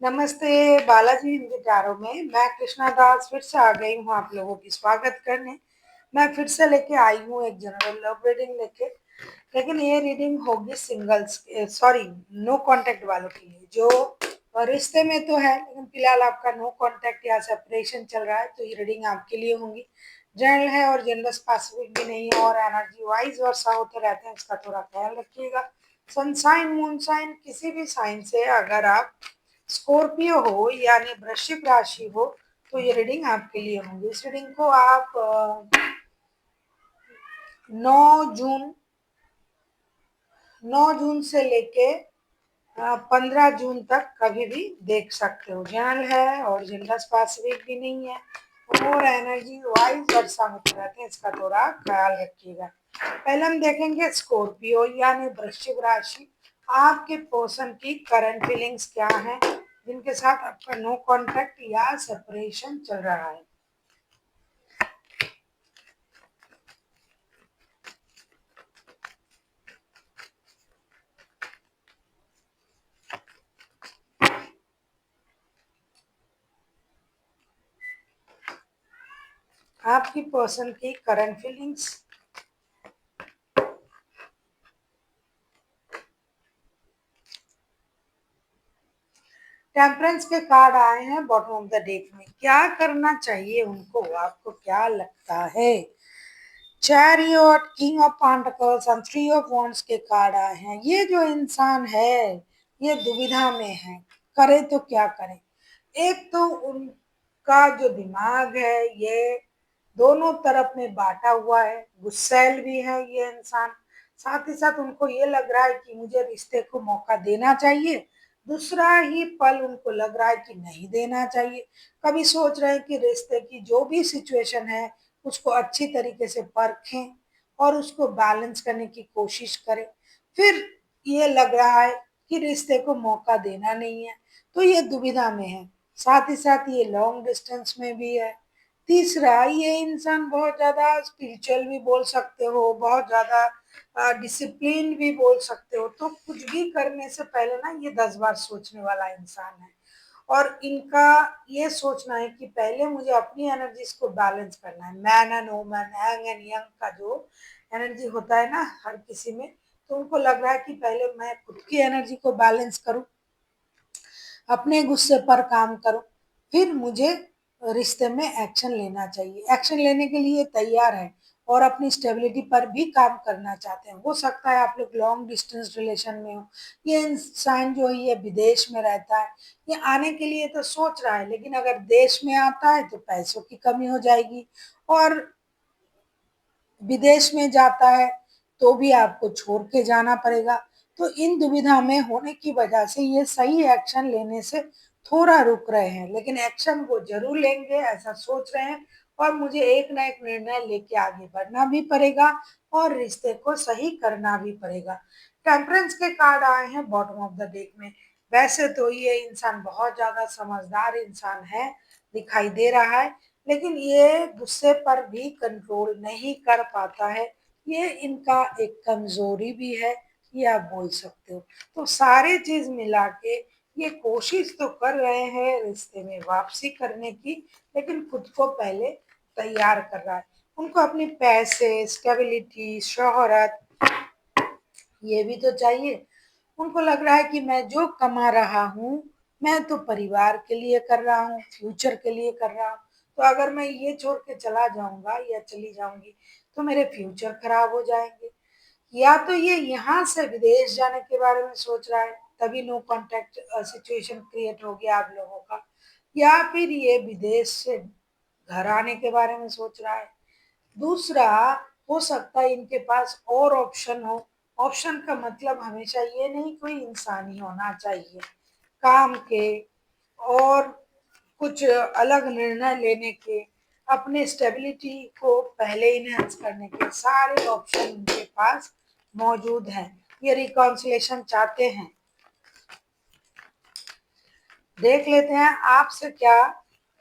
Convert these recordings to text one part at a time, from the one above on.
नमस्ते बालाजी विचारों में मैं कृष्णा दास फिर से आ गई हूँ आप लोगों की स्वागत करने। मैं फिर से लेके आई हूँ एक जनरल लव रीडिंग लेके। लेकिन ये रीडिंग होगी सिंगल्स सॉरी नो कांटेक्ट वालों के लिए जो रिश्ते में तो है लेकिन फिलहाल आपका नो कांटेक्ट या सेपरेशन चल रहा है तो ये रीडिंग आपके लिए होंगी। जनरल है और जनरल स्पेसिफिक भी नहीं है और एनर्जी वाइज वर्षा होते रहते हैं, इसका थोड़ा ख्याल रखिएगा। सनसाइन मून साइन किसी भी साइन से अगर आप स्कॉर्पियो हो यानी वृश्चिक राशि हो तो ये रीडिंग आपके लिए होंगी। इस रीडिंग को आप 9 जून 9 जून से लेके 15 जून तक कभी भी देख सकते हो। जनरल है और जनरल स्पेसिफिक भी नहीं है और एनर्जी वाइज वर्षा होते रहते हैं, इसका थोड़ा ख्याल रखिएगा। पहले हम देखेंगे स्कॉर्पियो यानी वृश्चिक राशि। आपके पर्सन की करंट फीलिंग्स क्या है जिनके साथ आपका नो कॉन्टैक्ट या सेपरेशन चल रहा है। आपकी पर्सन की करंट फीलिंग्स। टेम्परेंस के कार्ड आए हैं बॉटम ऑफ द डेक में। क्या करना चाहिए उनको, आपको क्या लगता है? Chariot, king of pentacles and three of wands के कार्ड आए हैं। ये जो इंसान है ये दुविधा में है, करे तो क्या करे। एक तो उनका जो दिमाग है ये दोनों तरफ में बांटा हुआ है, गुस्सैल भी है ये इंसान। साथ ही साथ उनको ये लग रहा है कि मुझे रिश्ते को मौका देना चाहिए, दूसरा ही पल उनको लग रहा है कि नहीं देना चाहिए। कभी सोच रहे हैं कि रिश्ते की जो भी सिचुएशन है उसको अच्छी तरीके से परखें और उसको बैलेंस करने की कोशिश करें। फिर ये लग रहा है कि रिश्ते को मौका देना नहीं है, तो ये दुविधा में है। साथ ही साथ ये लॉन्ग डिस्टेंस में भी है। तीसरा, ये इंसान बहुत ज़्यादा स्पिरिचुअल भी बोल सकते हो, बहुत ज़्यादा डिसिप्लिन भी बोल सकते हो। तो कुछ भी करने से पहले ना ये 10 बार सोचने वाला इंसान है और इनका ये सोचना है कि पहले मुझे अपनी एनर्जीज को बैलेंस करना है। Man and woman, hang and young का जो एनर्जी होता है ना हर किसी में, तो उनको लग रहा है कि पहले मैं खुद की एनर्जी को बैलेंस करूं, अपने गुस्से पर काम करूं, फिर मुझे रिश्ते में एक्शन लेना चाहिए। एक्शन लेने के लिए तैयार है और अपनी स्टेबिलिटी पर भी काम करना चाहते हैं। हो सकता है आप लोग लॉन्ग डिस्टेंस रिलेशन में हो। ये इंसान जो है ये विदेश में रहता है, ये आने के लिए तो सोच रहा है लेकिन अगर देश में आता है तो पैसों की कमी हो जाएगी और विदेश में जाता है तो भी आपको छोड़ के जाना पड़ेगा। तो इन दुविधा में होने की वजह से ये सही एक्शन लेने से थोड़ा रुक रहे हैं, लेकिन एक्शन वो जरूर लेंगे ऐसा सोच रहे हैं। और मुझे एक ना एक निर्णय लेके आगे बढ़ना भी पड़ेगा और रिश्ते को सही करना भी पड़ेगा। टेम्परेंस के कार्ड आए हैं बॉटम ऑफ द डेक में। वैसे तो ये इंसान बहुत ज्यादा समझदार इंसान है, दिखाई दे रहा है, लेकिन ये गुस्से पर भी कंट्रोल नहीं कर पाता है। ये इनका एक कमजोरी भी है, ये आप बोल सकते हो। तो सारे चीज मिला के ये कोशिश तो कर रहे हैं रिश्ते में वापसी करने की, लेकिन खुद को पहले तैयार कर रहा है। उनको अपनी पैसे, स्टेबिलिटी, शोहरत ये भी तो चाहिए। उनको लग रहा है कि मैं जो कमा रहा हूँ मैं तो परिवार के लिए कर रहा हूँ, फ्यूचर के लिए कर रहा हूँ। तो अगर मैं ये छोड़ के चला जाऊंगा या चली जाऊंगी तो मेरे फ्यूचर खराब हो जाएंगे। या तो ये यहाँ से विदेश जाने के बारे में सोच रहा है, तभी नो कांटेक्ट सिचुएशन क्रिएट हो गया आप लोगों का। या फिर ये विदेश से घर आने के बारे में सोच रहा है। दूसरा, हो सकता है इनके पास और ऑप्शन हो। ऑप्शन का मतलब हमेशा ये नहीं कोई इंसान ही होना चाहिए। काम के और कुछ अलग निर्णय लेने के, अपने स्टेबिलिटी को पहले इनहेंस करने के सारे ऑप्शन इनके पास मौजूद हैं। ये रिकॉन्सिलेशन चाहते हैं। देख लेते हैं आपसे क्या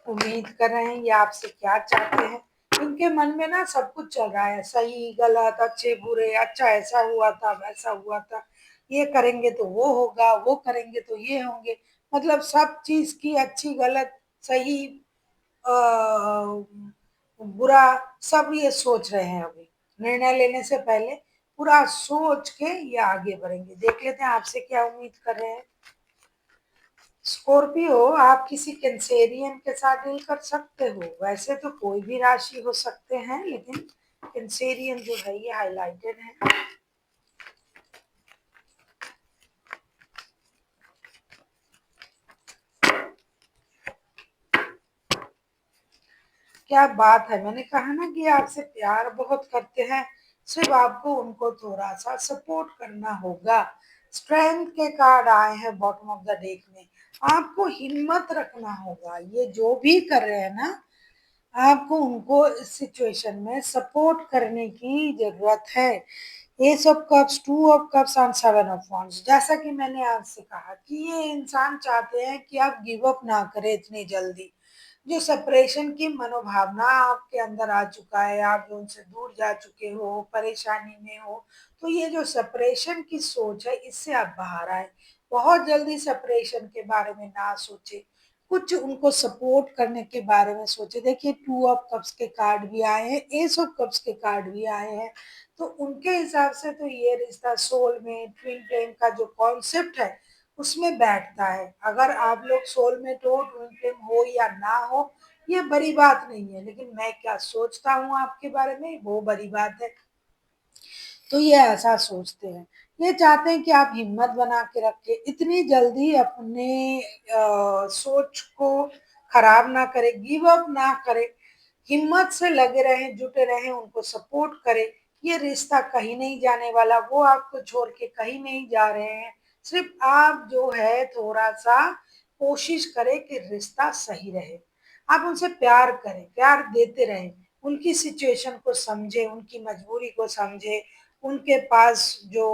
उम्मीद कर रहे हैं या आपसे क्या चाहते हैं। इनके मन में ना सब कुछ चल रहा है, सही गलत, अच्छे बुरे, अच्छा ऐसा हुआ था वैसा हुआ था, ये करेंगे तो वो होगा, वो करेंगे तो ये होंगे। मतलब सब चीज की अच्छी गलत सही अ, बुरा सब ये सोच रहे हैं अभी। निर्णय लेने से पहले पूरा सोच के ये आगे बढ़ेंगे। देख लेते हैं आपसे क्या उम्मीद कर रहे हैं। स्कॉर्पियो, आप किसी कैंसेरियन के साथ डील कर सकते हो। वैसे तो कोई भी राशि हो सकते हैं, लेकिन कैंसेरियन जो है ये हाईलाइटेड है। क्या बात है, मैंने कहा ना कि आपसे प्यार बहुत करते हैं। सिर्फ आपको उनको थोड़ा सा सपोर्ट करना होगा। स्ट्रेंथ के कार्ड आए हैं बॉटम ऑफ द डेक में। आपको हिम्मत रखना होगा। ये जो भी कर रहे हैं ना, आपको उनको इस सिचुएशन में सपोर्ट करने की जरूरत है। S of cups, two of cups and seven of wands. जैसा कि मैंने आपसे कहा कि ये इंसान चाहते हैं कि आप गिव अप ना करें इतनी जल्दी। जो सेपरेशन की मनोभावना आपके अंदर आ चुका है, आप जो उनसे दूर जा चुके हो, परेशानी में हो, तो ये जो सेपरेशन की सोच है इससे आप बाहर आए। बहुत जल्दी सेपरेशन के बारे में ना सोचे, कुछ उनको सपोर्ट करने के बारे में सोचे। देखिए, टू ऑफ कप्स के कार्ड भी आए हैं, एस ऑफ कप्स के कार्ड भी आए हैं। तो उनके हिसाब से तो ये रिश्ता सोलमेट ट्विन फ्लेम का जो कॉन्सेप्ट है उसमें बैठता है। अगर आप लोग सोलमेट हो, ट्विन फ्लेम हो या ना हो, ये बड़ी बात नहीं है, लेकिन मैं क्या सोचता हूँ आपके बारे में वो बड़ी बात है। तो ये ऐसा सोचते हैं। ये चाहते हैं कि आप हिम्मत बना के रखें, इतनी जल्दी अपने सोच को खराब ना करें, गिव अप ना करें, हिम्मत से लगे रहें, जुटे रहें, उनको सपोर्ट करें। ये रिश्ता कहीं नहीं जाने वाला, वो आपको छोड़ के कहीं नहीं जा रहे हैं। सिर्फ आप जो है थोड़ा सा कोशिश करें कि रिश्ता सही रहे। आप उनसे प्यार करें, प्यार देते रहें, उनकी सिचुएशन को समझे, उनकी मजबूरी को समझे, उनके पास जो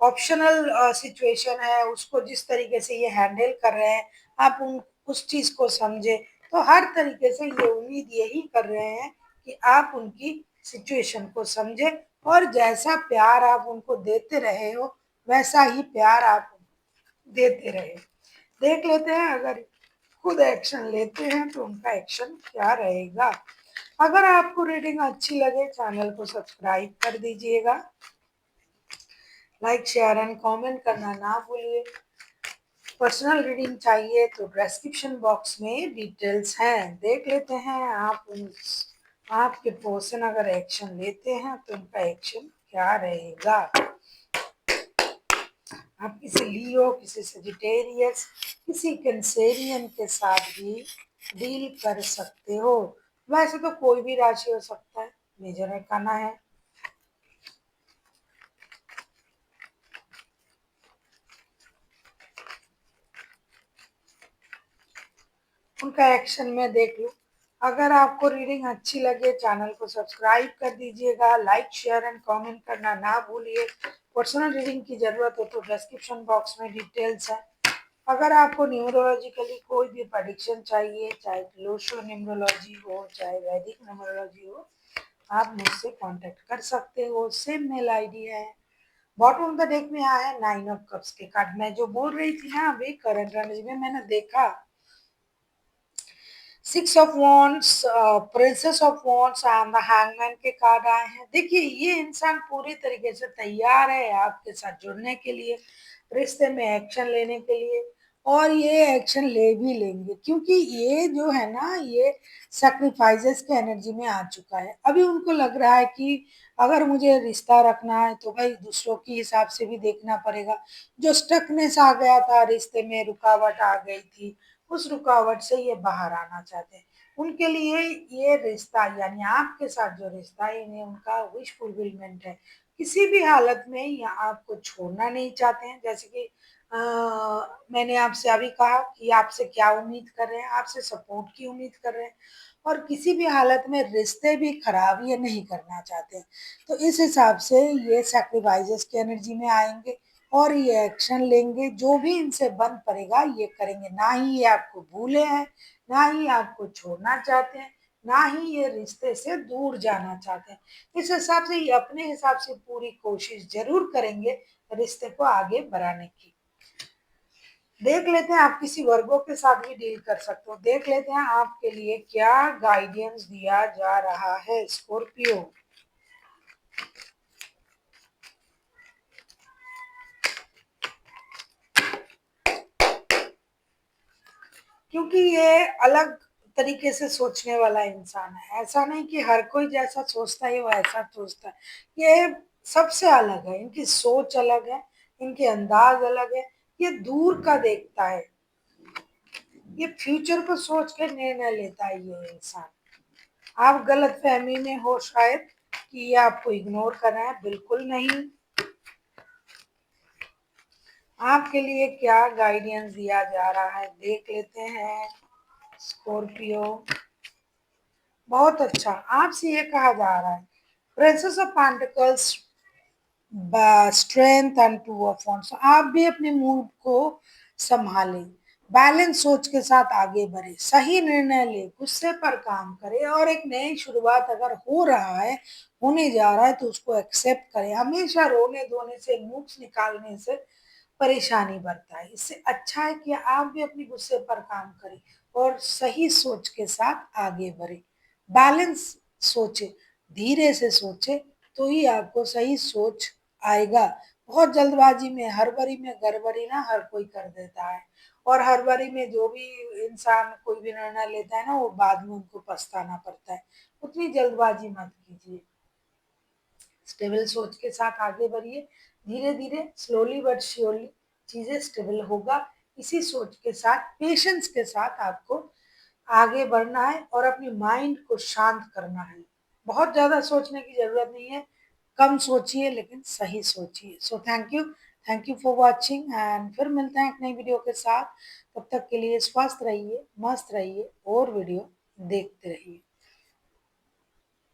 ऑप्शनल सिचुएशन है उसको जिस तरीके से ये हैंडल कर रहे हैं, आप उन उस चीज को समझे। तो हर तरीके से ये उम्मीद यही कर रहे हैं कि आप उनकी सिचुएशन को समझे, और जैसा प्यार आप उनको देते रहे हो वैसा ही प्यार आप देते रहे। देख लेते हैं अगर खुद एक्शन लेते हैं तो उनका एक्शन क्या रहेगा। अगर आपको रीडिंग अच्छी लगे चैनल को सब्सक्राइब कर दीजिएगा, लाइक शेयर एंड कमेंट करना ना भूलिए। पर्सनल रीडिंग चाहिए तो डिस्क्रिप्शन बॉक्स में डिटेल्स हैं, देख लेते हैं। आपके पर्सन अगर एक्शन लेते हैं तो उनका एक्शन क्या रहेगा। आप किसी लियो, किसी सजिटेरियस, किसी कैंसेरियन के साथ भी डील कर सकते हो। वैसे तो कोई भी राशि हो सकता है, मेजर अरकाना है। उनका एक्शन में देख लो। अगर आपको रीडिंग अच्छी लगे चैनल को सब्सक्राइब कर दीजिएगा, लाइक शेयर एंड कमेंट करना ना भूलिए। पर्सनल रीडिंग की जरूरत हो तो डिस्क्रिप्शन बॉक्स में डिटेल्स है। अगर आपको न्यूमरोलॉजिकली कोई भी प्रेडिक्शन चाहिए, चाहे क्लोशो न्यूमरोलॉजी हो चाहे वैदिक न्यूमरोलॉजी हो, आप मुझसे कांटेक्ट कर सकते हो। सेम मेल आईडी है। बॉटम ऑफ द डेक में आया है नाइन ऑफ कप्स के कार्ड। मैं जो बोल रही थी ना अभी करंट एनर्जी में, मैंने देखा six of wands, princess of wands and the hangman के कार्ड आए हैं। देखिए, ये इंसान पूरी तरीके से तैयार है आपके साथ जुड़ने के लिए, रिश्ते में एक्शन लेने के लिए, और ये एक्शन ले भी लेंगे क्योंकि ये जो है ना ये सेक्रीफाइसेस के एनर्जी में आ चुका है। अभी उनको लग रहा है कि अगर मुझे रिश्ता रखना है तो भाई दूसरों के हिसाब से भी देखना पड़ेगा। जो स्टकनेस आ गया था रिश्ते में, रुकावट आ गई थी, उस रुकावट से ये बाहर आना चाहते हैं। उनके लिए ये रिश्ता यानी आपके साथ जो रिश्ता है इन्हें उनका विश फुलफिलमेंट है। किसी भी हालत में ये आपको छोड़ना नहीं चाहते हैं। जैसे कि अ, मैंने आपसे अभी कहा कि आपसे क्या उम्मीद कर रहे हैं, आपसे सपोर्ट की उम्मीद कर रहे हैं, और किसी भी हालत में रिश्ते भी खराब ये नहीं करना चाहते हैं। तो इस हिसाब से ये सैक्रिफाइसेस की एनर्जी में आएंगे और ये एक्शन लेंगे। जो भी इनसे बन पड़ेगा ये करेंगे। ना ही ये आपको भूले हैं, ना ही आपको छोड़ना चाहते हैं, ना ही ये रिश्ते से दूर जाना चाहते हैं। इस हिसाब से ये अपने हिसाब से पूरी कोशिश जरूर करेंगे रिश्ते को आगे बढ़ाने की। देख लेते हैं, आप किसी वर्गों के साथ भी डील कर सकते हो। देख लेते हैं आपके लिए क्या गाइडेंस दिया जा रहा है स्कॉर्पियो। क्योंकि ये अलग तरीके से सोचने वाला इंसान है। ऐसा नहीं कि हर कोई जैसा सोचता है वो ऐसा सोचता है। ये सबसे अलग है, इनकी सोच अलग है, इनके अंदाज अलग है। ये दूर का देखता है, ये फ्यूचर को सोच के निर्णय लेता है ये इंसान। आप गलत फहमी में हो शायद कि ये आपको इग्नोर कर रहा है, बिल्कुल नहीं। आपके लिए क्या गाइडेंस दिया जा रहा है देख लेते हैं स्कॉर्पियो। बहुत अच्छा, आपसे ये कहा जा रहा है princess of pentacles, strength and two of wands. आप भी अपने मूड को संभालें, बैलेंस सोच के साथ आगे बढ़े, सही निर्णय ले, गुस्से पर काम करे और एक नई शुरुआत अगर हो रहा है, होने जा रहा है तो उसको एक्सेप्ट करें। हमेशा रोने धोने से, नुक्स निकालने से परेशानी बढ़ता है। इससे अच्छा है कि आप भी अपने गुस्से पर काम करें और सही सोच के साथ आगे बढ़े। बैलेंस सोचे, धीरे से सोचे, तो ही आपको सही सोच आएगा। बहुत जल्दबाजी में, हड़बड़ी में गड़बड़ी ना हर कोई कर देता है, और हड़बड़ी में जो भी इंसान कोई भी निर्णय लेता है ना, वो बाद में उनको पछताना पड़ता है। उतनी जल्दबाजी मत कीजिए, स्टेबल सोच के साथ आगे बढ़िए। धीरे धीरे, स्लोली बट श्योरली चीजें स्टेबल होगा। इसी सोच के साथ, पेशेंस के साथ आपको आगे बढ़ना है और अपनी माइंड को शांत करना है। बहुत ज्यादा सोचने की जरूरत नहीं है, कम सोचिए लेकिन सही सोचिए। So thank you for watching, and फिर मिलते हैं एक नई वीडियो के साथ। तब तक के लिए स्वस्थ रहिए, मस्त रहिए और वीडियो देखते रहिए।